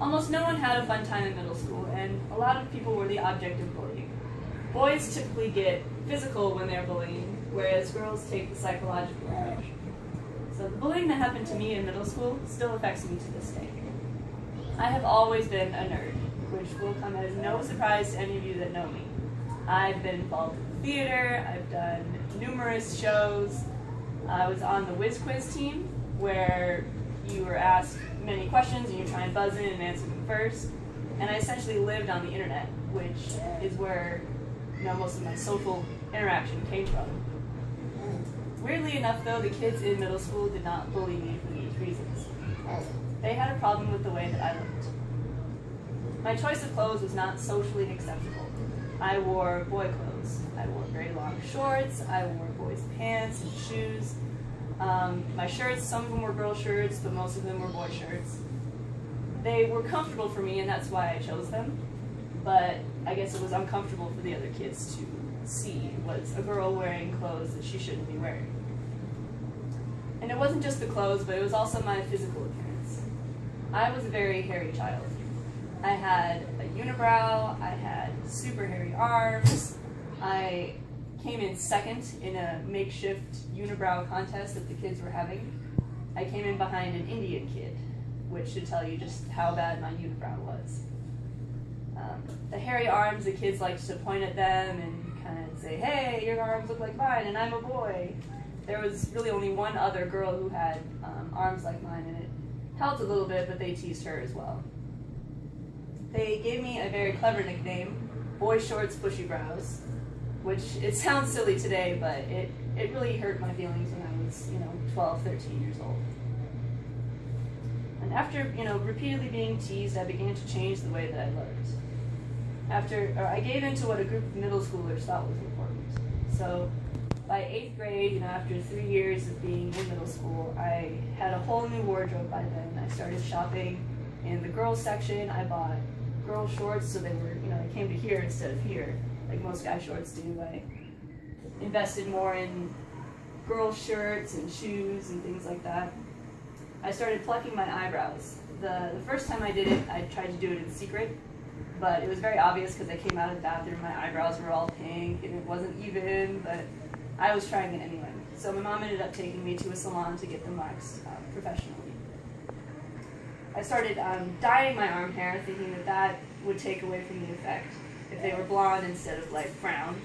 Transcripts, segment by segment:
Almost no one had a fun time in middle school, and a lot of people were the object of bullying. Boys typically get physical when they're bullying, whereas girls take the psychological approach. So the bullying that happened to me in middle school still affects me to this day. I have always been a nerd, which will come as no surprise to any of you that know me. I've been involved in theater, I've done numerous shows. I was on the Whiz Quiz team, where you were asked many questions and you try and buzz in and answer them first. And I essentially lived on the internet, which is where most of my social interaction came from. Weirdly enough, though, the kids in middle school did not bully me for these reasons. They had a problem with the way that I looked. My choice of clothes was not socially acceptable. I wore boy clothes. I wore very long shorts. I wore boys' pants and shoes. My shirts, some of them were girl shirts, but most of them were boy shirts. They were comfortable for me, and that's why I chose them. But I guess it was uncomfortable for the other kids to see was a girl wearing clothes that she shouldn't be wearing. And it wasn't just the clothes, but it was also my physical appearance. I was a very hairy child. I had a unibrow, I had super hairy arms, I came in second in a makeshift unibrow contest that the kids were having. I came in behind an Indian kid, which should tell you just how bad my unibrow was. The hairy arms, the kids liked to point at them and kind of say, hey, your arms look like mine and I'm a boy. There was really only one other girl who had arms like mine, and it helped a little bit, but they teased her as well. They gave me a very clever nickname, Boy Shorts Bushy Brows, which it sounds silly today, but it really hurt my feelings when I was 12, 13 years old. And after repeatedly being teased, I began to change the way that I looked. I gave in to what a group of middle schoolers thought was important. So by 8th grade, after 3 years of being in middle school, I had a whole new wardrobe by then. I started shopping in the girls section. I bought girl shorts, so they came to here instead of here, like most guy shorts do. I invested more in girl shirts and shoes and things like that. I started plucking my eyebrows. The first time I did it, I tried to do it in secret, but it was very obvious because I came out of the bathroom, my eyebrows were all pink and it wasn't even, but I was trying it anyway. So my mom ended up taking me to a salon to get them waxed professionally. I started dyeing my arm hair, thinking that would take away from the effect if they were blonde instead of like brown.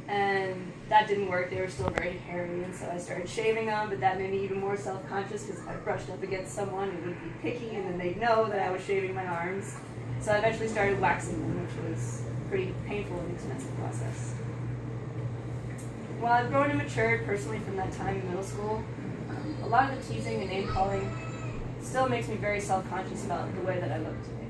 And that didn't work. They were still very hairy, and so I started shaving them, but that made me even more self-conscious because if I brushed up against someone, it would be picky, and then they'd know that I was shaving my arms. So I eventually started waxing them, which was a pretty painful and expensive process. While I've grown and matured personally from that time in middle school, a lot of the teasing and name-calling still makes me very self-conscious about the way that I look today.